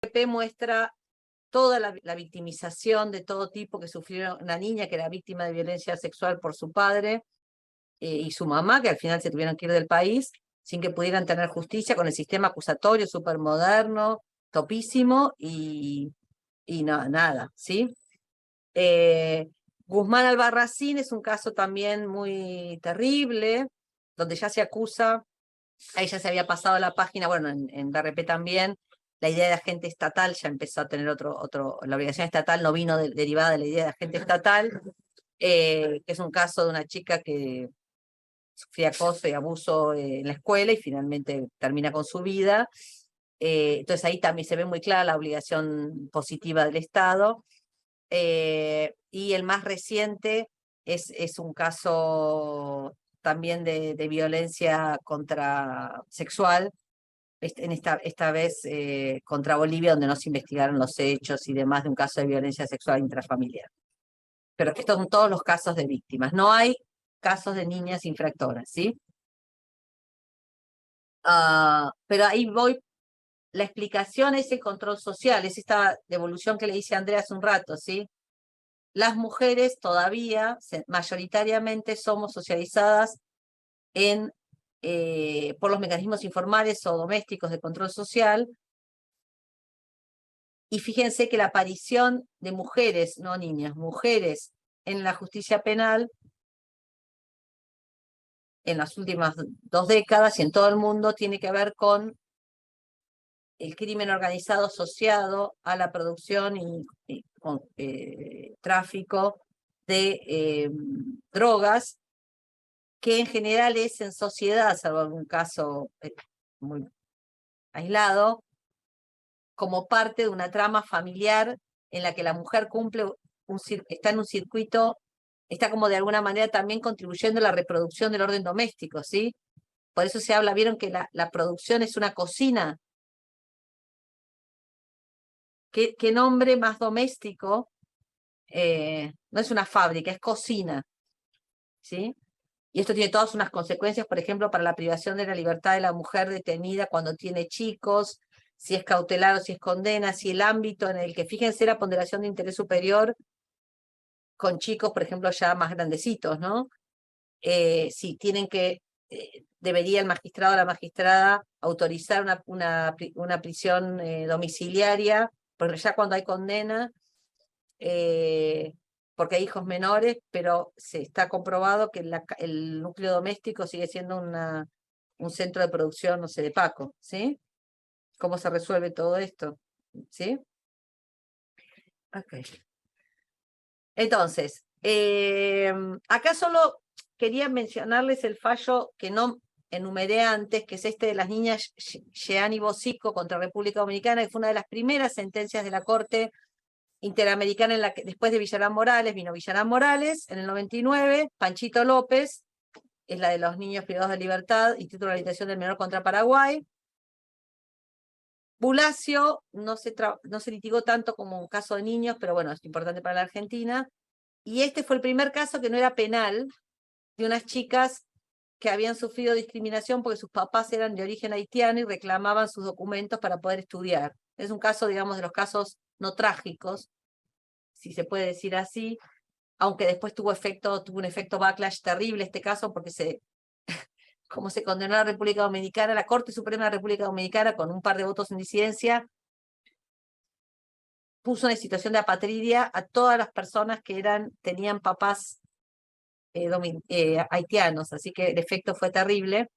CP muestra toda la victimización de todo tipo que sufrieron una niña que era víctima de violencia sexual por su padre y su mamá, que al final se tuvieron que ir del país sin que pudieran tener justicia, con el sistema acusatorio súper moderno, topísimo, y no, nada, ¿sí? Guzmán Albarracín es un caso también muy terrible, donde ya se acusa, ahí ya se había pasado la página, bueno, en BRP también, la idea de agente estatal ya empezó a tener la obligación estatal no vino derivada de la idea de agente estatal, que es un caso de una chica que sufría acoso y abuso en la escuela y finalmente termina con su vida. Entonces ahí también se ve muy clara la obligación positiva del Estado. Y el más reciente es un caso también de violencia sexual, esta vez contra Bolivia, donde no se investigaron los hechos y demás de un caso de violencia sexual intrafamiliar. Pero estos son todos los casos de víctimas. No hay casos de niñas infractoras, ¿sí? Pero ahí voy. La explicación es el control social, es esta devolución que le dice Andrea hace un rato, ¿sí? Las mujeres todavía, mayoritariamente, somos socializadas por los mecanismos informales o domésticos de control social, y fíjense que la aparición de mujeres, no niñas, mujeres en la justicia penal en las últimas 2 décadas y en todo el mundo tiene que ver con el crimen organizado asociado a la producción y tráfico de drogas, que en general es en sociedad, salvo algún caso muy aislado, como parte de una trama familiar en la que la mujer está en un circuito, está como de alguna manera también contribuyendo a la reproducción del orden doméstico, ¿sí? Por eso se habla, vieron que la producción es una cocina. ¿Qué nombre más doméstico? No es una fábrica, es cocina, ¿sí? Y esto tiene todas unas consecuencias, por ejemplo, para la privación de la libertad de la mujer detenida cuando tiene chicos, si es cautelar o si es condena, si el ámbito en el que, fíjense la ponderación de interés superior con chicos, por ejemplo, ya más grandecitos, ¿no? Si tienen debería el magistrado o la magistrada autorizar una prisión domiciliaria, porque ya cuando hay condena, porque hay hijos menores, pero se está comprobado que el núcleo doméstico sigue siendo un centro de producción, no sé, de Paco, ¿sí? ¿Cómo se resuelve todo esto? ¿Sí? Ok. Entonces, acá solo quería mencionarles el fallo que no enumeré antes, que es este de las niñas Jean y Bosico contra República Dominicana, que fue una de las primeras sentencias de la Corte Interamericana en la que después de Villarán Morales vino Villarán Morales en el 99, Panchito López, es la de los niños privados de libertad, Instituto de Rehabilitación del Menor contra Paraguay. Bulacio no se litigó tanto como un caso de niños, pero bueno, es importante para la Argentina. Y este fue el primer caso que no era penal, de unas chicas que habían sufrido discriminación porque sus papás eran de origen haitiano y reclamaban sus documentos para poder estudiar. Es un caso, digamos, de los casos no trágicos, si se puede decir así, aunque después tuvo un efecto backlash terrible este caso, porque como se condenó a la República Dominicana, la Corte Suprema de la República Dominicana, con un par de votos en disidencia, puso en situación de apatridia a todas las personas que tenían papás haitianos, así que el efecto fue terrible.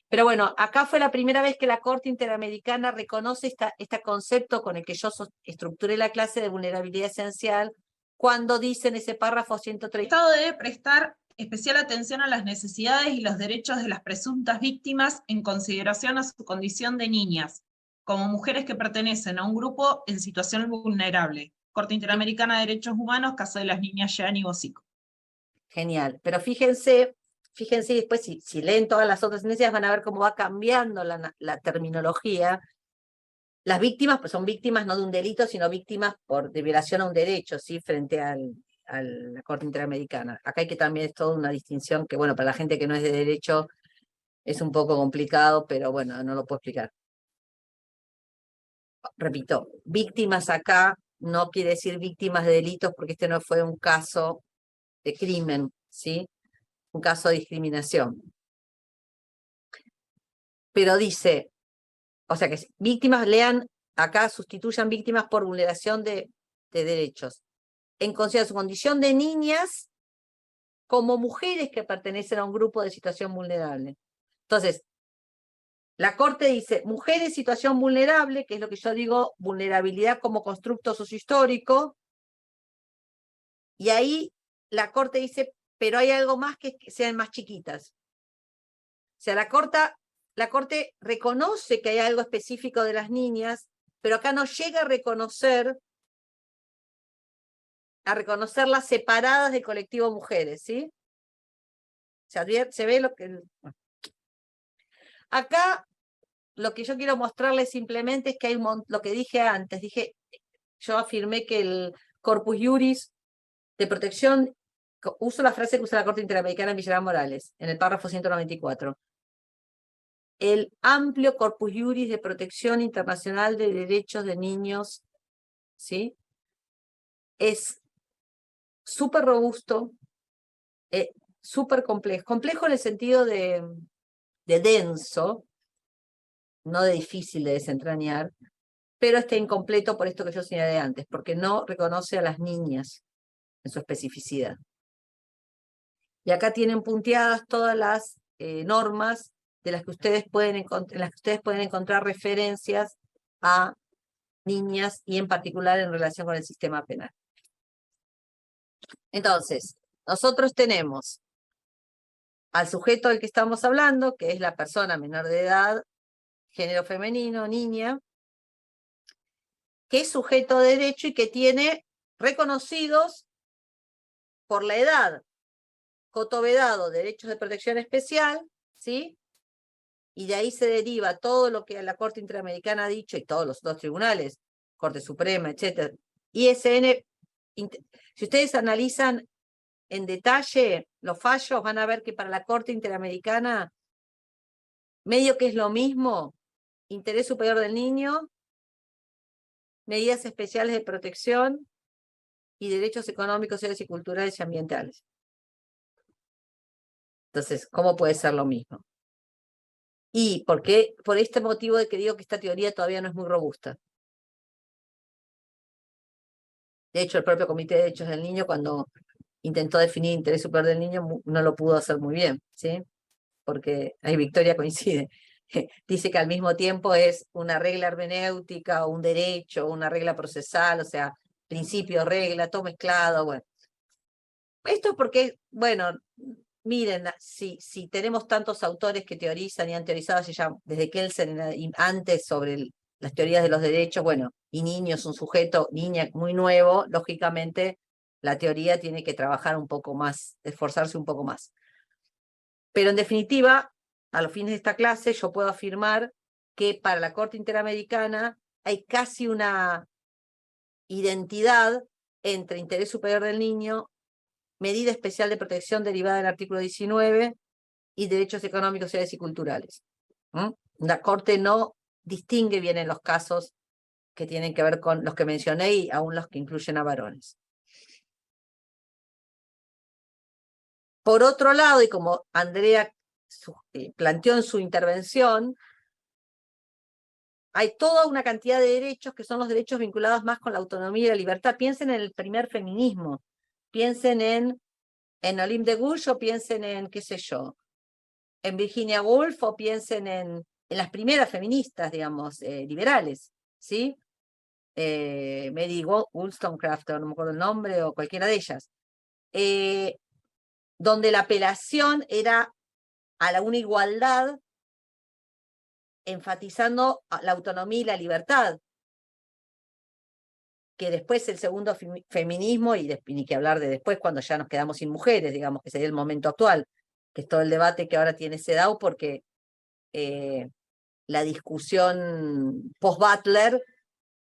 Pero bueno, acá fue la primera vez que la Corte Interamericana reconoce este concepto con el que yo estructuré la clase de vulnerabilidad esencial, cuando dice en ese párrafo 130. El Estado debe prestar especial atención a las necesidades y los derechos de las presuntas víctimas en consideración a su condición de niñas, como mujeres que pertenecen a un grupo en situación vulnerable. Corte Interamericana de Derechos Humanos, caso de las niñas Jean y Bosico. Genial, pero fíjense después, si leen todas las otras sentencias, van a ver cómo va cambiando la terminología. Las víctimas pues, son víctimas no de un delito, sino víctimas de violación a un derecho, ¿sí? Frente a la Corte Interamericana. Acá hay que también es toda una distinción que, bueno, para la gente que no es de derecho es un poco complicado, pero bueno, no lo puedo explicar. repito, víctimas acá no quiere decir víctimas de delitos, porque este no fue un caso de crimen, ¿sí? Un caso de discriminación. Pero dice, o sea que víctimas, lean acá, sustituyan víctimas por vulneración de derechos. En consideración su condición de niñas como mujeres que pertenecen a un grupo de situación vulnerable. Entonces, la Corte dice, mujeres en situación vulnerable, que es lo que yo digo, vulnerabilidad como constructo sociohistórico, y ahí la Corte dice, pero hay algo más que sean más chiquitas. O sea, la Corte reconoce que hay algo específico de las niñas, pero acá no llega a reconocerlas separadas del colectivo mujeres, ¿sí? Se ve lo que... Acá lo que yo quiero mostrarles simplemente es que hay lo que dije antes, yo afirmé que el Corpus Juris de protección, uso la frase que usa la Corte Interamericana en Villarán Morales, en el párrafo 194. El amplio Corpus Juris de protección internacional de derechos de niños, ¿sí? Es súper robusto, súper complejo en el sentido de denso, no de difícil de desentrañar, pero está incompleto por esto que yo señalé antes, porque no reconoce a las niñas en su especificidad. Y acá tienen punteadas todas las normas de las que ustedes pueden encontrar referencias a niñas y en particular en relación con el sistema penal. Entonces, nosotros tenemos al sujeto del que estamos hablando, que es la persona menor de edad, género femenino, niña, que es sujeto de derecho y que tiene reconocidos por la edad, cotovedado, derechos de protección especial, ¿sí? Y de ahí se deriva todo lo que la Corte Interamericana ha dicho y todos los dos tribunales, Corte Suprema, etc. ISN, si ustedes analizan en detalle los fallos, van a ver que para la Corte Interamericana medio que es lo mismo, interés superior del niño, medidas especiales de protección y derechos económicos, sociales y culturales y ambientales. Entonces, ¿cómo puede ser lo mismo? Y por este motivo de que digo que esta teoría todavía no es muy robusta. De hecho, el propio Comité de Derechos del Niño, cuando intentó definir interés superior del niño, no lo pudo hacer muy bien, ¿sí? Porque ahí Victoria coincide. Dice que al mismo tiempo es una regla hermenéutica, o un derecho, o una regla procesal, o sea, principio, regla, todo mezclado, bueno. Esto porque, bueno, miren, si tenemos tantos autores que teorizan y han teorizado desde Kelsen y antes sobre las teorías de los derechos, bueno, y niño es un sujeto, niña muy nuevo, lógicamente la teoría tiene que trabajar un poco más, esforzarse un poco más. Pero en definitiva, a los fines de esta clase, yo puedo afirmar que para la Corte Interamericana hay casi una identidad entre interés superior del niño, medida especial de protección derivada del artículo 19 y derechos económicos, sociales y culturales. La Corte no distingue bien en los casos que tienen que ver con los que mencioné y aún los que incluyen a varones. Por otro lado, y como Andrea planteó en su intervención, hay toda una cantidad de derechos que son los derechos vinculados más con la autonomía y la libertad. Piensen en el primer feminismo, piensen en Olympe de Gouges o piensen en, qué sé yo, en Virginia Woolf o piensen en las primeras feministas, digamos, liberales, ¿sí? Mary Wollstonecraft, no me acuerdo el nombre, o cualquiera de ellas, donde la apelación era a una igualdad, enfatizando la autonomía y la libertad, que después el segundo feminismo, y ni que hablar de después, cuando ya nos quedamos sin mujeres, digamos, que sería el momento actual, que es todo el debate que ahora tiene CEDAW, porque la discusión post-Butler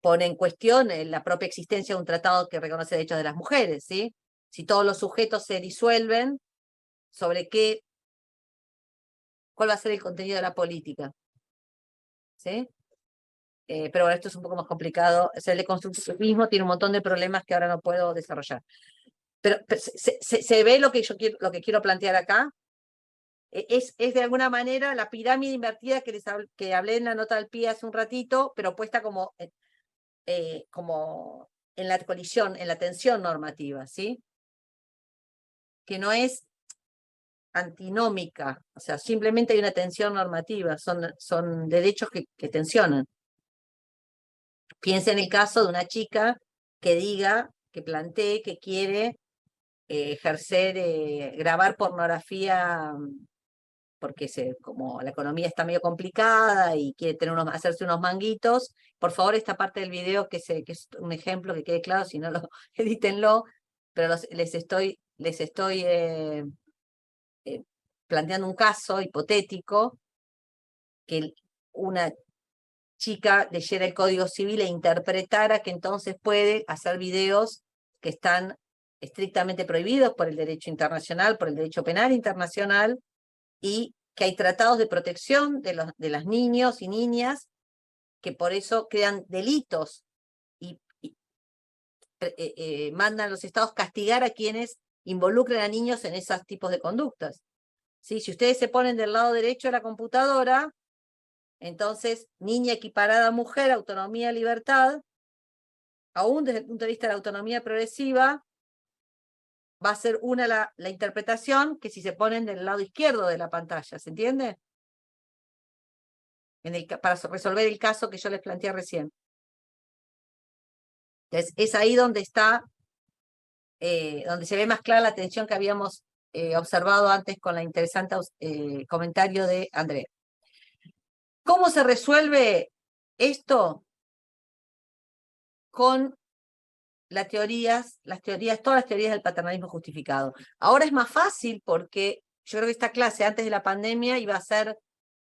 pone en cuestión la propia existencia de un tratado que reconoce derechos de las mujeres, ¿sí? Si todos los sujetos se disuelven, ¿sobre cuál va a ser el contenido de la política? ¿Sí? pero bueno, esto es un poco más complicado. O sea, el deconstructivismo tiene un montón de problemas que ahora no puedo desarrollar. Pero se ve lo que yo quiero, lo que quiero plantear acá. Es de alguna manera la pirámide invertida que hablé en la nota del pie hace un ratito, pero puesta como en la colisión, en la tensión normativa, ¿sí? Que no es antinómica, o sea, simplemente hay una tensión normativa, son derechos que tensionan. Piensa en el caso de una chica que diga, que plantee que quiere ejercer, grabar pornografía porque como la economía está medio complicada y quiere tener hacerse unos manguitos. Por favor, esta parte del video que es un ejemplo que quede claro, si no lo edítenlo, pero les estoy planteando un caso hipotético que una chica leyera el Código Civil e interpretara que entonces puede hacer videos que están estrictamente prohibidos por el derecho internacional, por el derecho penal internacional, y que hay tratados de protección de las niños y niñas que por eso crean delitos y mandan a los estados castigar a quienes involucren a niños en esos tipos de conductas. ¿Sí? Si ustedes se ponen del lado derecho de la computadora, entonces niña equiparada a mujer, autonomía, libertad, aún desde el punto de vista de la autonomía progresiva, va a ser una la interpretación que si se ponen del lado izquierdo de la pantalla, ¿se entiende? Para resolver el caso que yo les planteé recién. Entonces, es ahí donde está, donde se ve más clara la tensión que habíamos observado antes con la interesante comentario de Andrea. ¿Cómo se resuelve esto? Con todas las teorías del paternalismo justificado. Ahora es más fácil porque yo creo que esta clase antes de la pandemia iba a ser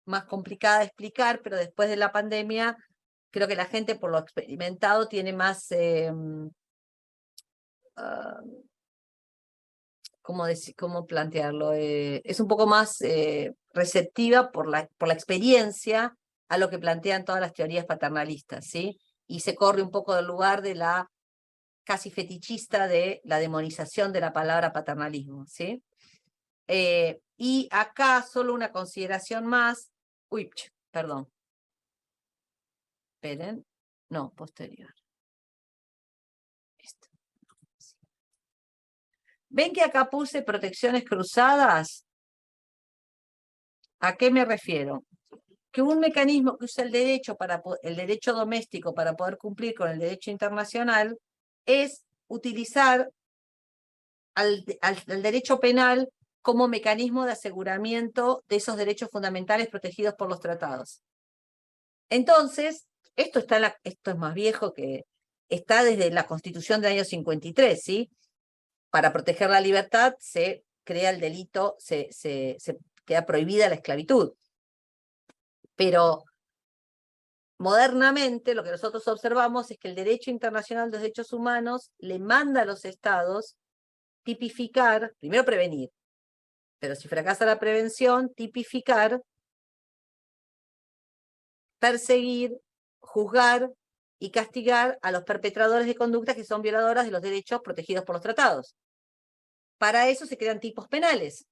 más complicada de explicar, pero después de la pandemia creo que la gente por lo experimentado tiene más, ¿cómo plantearlo? Es un poco más receptiva por la experiencia a lo que plantean todas las teorías paternalistas, ¿sí? Y se corre un poco del lugar de la casi fetichista de la demonización de la palabra paternalismo, ¿sí? Y acá solo una consideración más. Uy, perdón. Esperen. No, posterior. Esto. ¿Ven que acá puse protecciones cruzadas? ¿A qué me refiero? Que un mecanismo que usa el derecho doméstico para poder cumplir con el derecho internacional es utilizar al derecho penal como mecanismo de aseguramiento de esos derechos fundamentales protegidos por los tratados. Entonces, esto es más viejo que está desde la Constitución del año 53, ¿sí? Para proteger la libertad se crea el delito, se queda prohibida la esclavitud. Pero modernamente lo que nosotros observamos es que el derecho internacional de los derechos humanos le manda a los estados tipificar, primero prevenir, pero si fracasa la prevención, tipificar, perseguir, juzgar y castigar a los perpetradores de conductas que son violadoras de los derechos protegidos por los tratados. Para eso se crean tipos penales.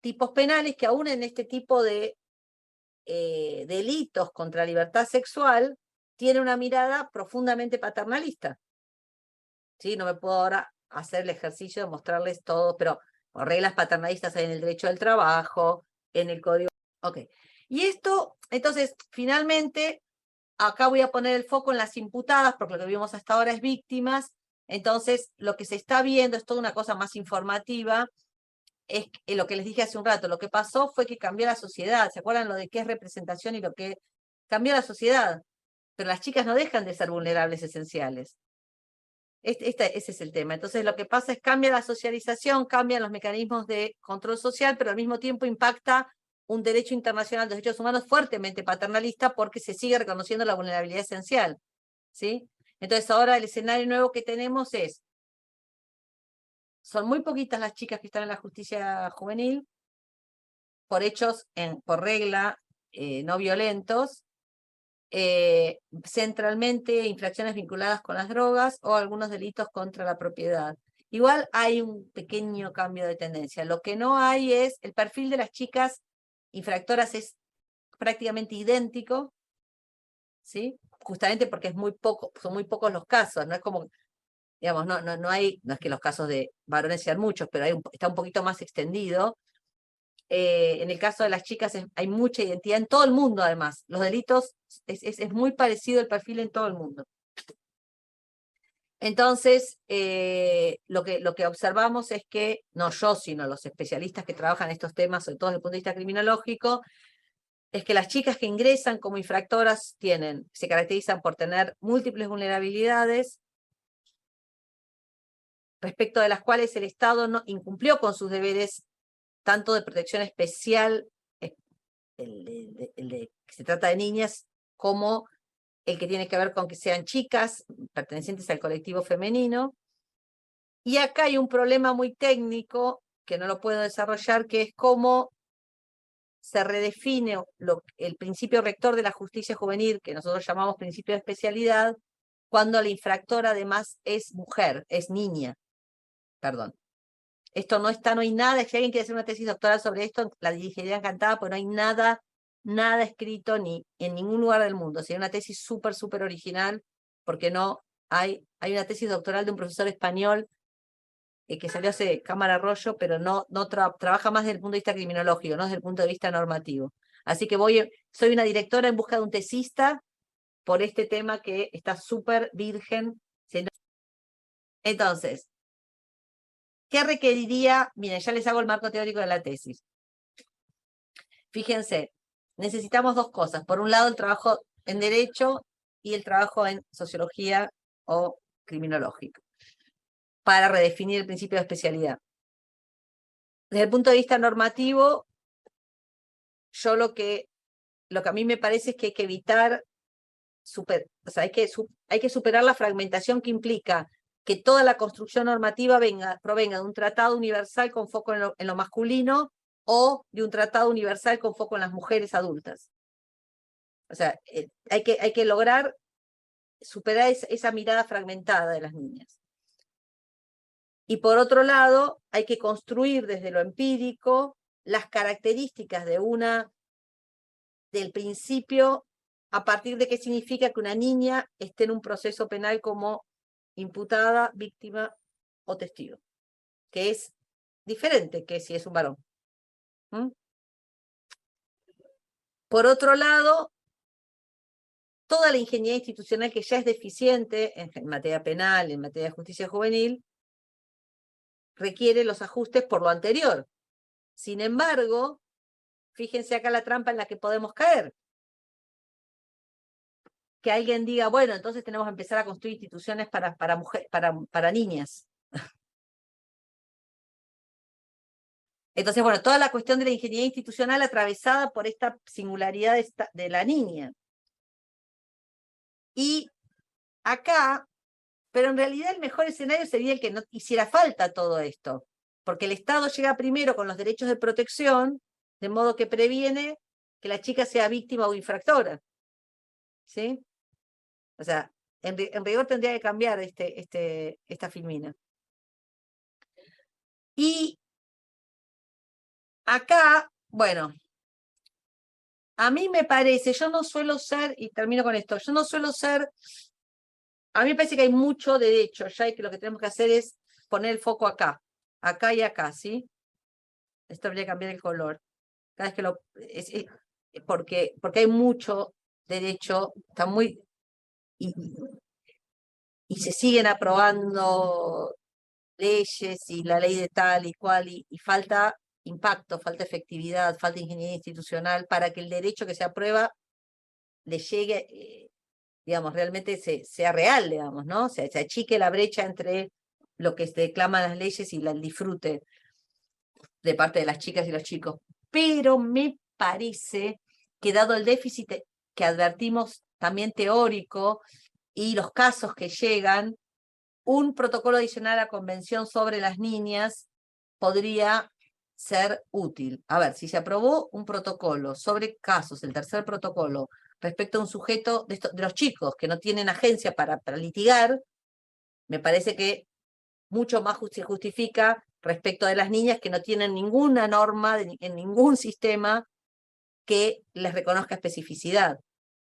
Tipos penales que aún en este tipo de delitos contra la libertad sexual tiene una mirada profundamente paternalista. ¿Sí? No me puedo ahora hacer el ejercicio de mostrarles todo, pero reglas paternalistas hay en el derecho del trabajo, en el código. Ok. Y esto, entonces, finalmente, acá voy a poner el foco en las imputadas, porque lo que vimos hasta ahora es víctimas. Entonces, lo que se está viendo es toda una cosa más informativa. Es lo que les dije hace un rato, lo que pasó fue que cambió la sociedad. ¿Se acuerdan lo de qué es representación y lo que cambió la sociedad? Pero las chicas no dejan de ser vulnerables esenciales. Ese es el tema. Entonces lo que pasa es cambia la socialización, cambian los mecanismos de control social, pero al mismo tiempo impacta un derecho internacional de derechos humanos fuertemente paternalista porque se sigue reconociendo la vulnerabilidad esencial, ¿sí? Entonces ahora el escenario nuevo que tenemos son muy poquitas las chicas que están en la justicia juvenil por hechos, por regla, no violentos, centralmente infracciones vinculadas con las drogas o algunos delitos contra la propiedad. Igual hay un pequeño cambio de tendencia. Lo que no hay es, el perfil de las chicas infractoras es prácticamente idéntico, ¿sí? Justamente porque son muy pocos los casos, no es como, digamos, no es que los casos de varones sean muchos, pero está un poquito más extendido. En el caso de las chicas hay mucha identidad en todo el mundo, además. Los delitos, es muy parecido el perfil en todo el mundo. Entonces, lo que observamos es que, no yo, sino los especialistas que trabajan en estos temas, sobre todo desde el punto de vista criminológico, es que las chicas que ingresan como infractoras se caracterizan por tener múltiples vulnerabilidades, respecto de las cuales el Estado no incumplió con sus deberes tanto de protección especial, el de que se trata de niñas, como el que tiene que ver con que sean chicas pertenecientes al colectivo femenino. Y acá hay un problema muy técnico, que no lo puedo desarrollar, que es cómo se redefine el principio rector de la justicia juvenil, que nosotros llamamos principio de especialidad, cuando la infractora además es mujer, es niña. Perdón. Esto no hay nada, si alguien quiere hacer una tesis doctoral sobre esto, la dirigiría encantada, porque no hay nada escrito ni en ningún lugar del mundo. Sería una tesis súper original, porque no hay una tesis doctoral de un profesor español que salió hace Cámara Arroyo, pero no trabaja más desde el punto de vista criminológico, no desde el punto de vista normativo. Así que soy una directora en busca de un tesista por este tema que está súper virgen. Entonces, ¿qué requeriría? Miren, ya les hago el marco teórico de la tesis. Fíjense, necesitamos dos cosas. Por un lado, el trabajo en Derecho y el trabajo en Sociología o Criminológico, para redefinir el principio de especialidad. Desde el punto de vista normativo, yo lo que a mí me parece es que hay que evitar, hay que superar la fragmentación que implica que toda la construcción normativa provenga de un tratado universal con foco en lo masculino o de un tratado universal con foco en las mujeres adultas. O sea, hay que lograr superar esa mirada fragmentada de las niñas. Y por otro lado, hay que construir desde lo empírico las características del principio, a partir de qué significa que una niña esté en un proceso penal como imputada, víctima o testigo, que es diferente que si es un varón. ¿Mm? Por otro lado, toda la ingeniería institucional que ya es deficiente en materia penal, en materia de justicia juvenil, requiere los ajustes por lo anterior. Sin embargo, fíjense acá la trampa en la que podemos caer. Que alguien diga, bueno, entonces tenemos que empezar a construir instituciones para niñas. Entonces, bueno, toda la cuestión de la ingeniería institucional atravesada por esta singularidad de la niña. Y acá, pero en realidad el mejor escenario sería el que no hiciera falta todo esto, porque el Estado llega primero con los derechos de protección, de modo que previene que la chica sea víctima o infractora. ¿Sí? O sea, en rigor tendría que cambiar esta filmina. Y acá, bueno, a mí me parece, yo no suelo ser, y termino con esto, yo no suelo ser, a mí me parece que hay mucho derecho ya, y que lo que tenemos que hacer es poner el foco acá y acá, ¿sí? Esto habría que cambiar el color. Cada vez que porque hay mucho derecho, está muy, y se siguen aprobando leyes y la ley de tal y cual, y falta impacto, falta efectividad, falta ingeniería institucional para que el derecho que se aprueba le llegue, digamos, realmente sea real, digamos, ¿no? Se achique la brecha entre lo que se declaman las leyes y el disfrute de parte de las chicas y los chicos. Pero me parece que dado el déficit que advertimos también teórico y los casos que llegan, un protocolo adicional a la Convención sobre las Niñas podría ser útil. A ver, si se aprobó un protocolo sobre casos, el tercer protocolo, respecto a un sujeto de los chicos que no tienen agencia para litigar, me parece que mucho más se justifica respecto de las niñas que no tienen ninguna norma en ningún sistema que les reconozca especificidad.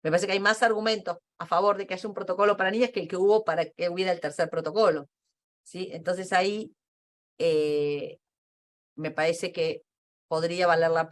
Me parece que hay más argumentos a favor de que haya un protocolo para niñas que el que hubo para que hubiera el tercer protocolo, ¿sí? Entonces ahí me parece que podría valer la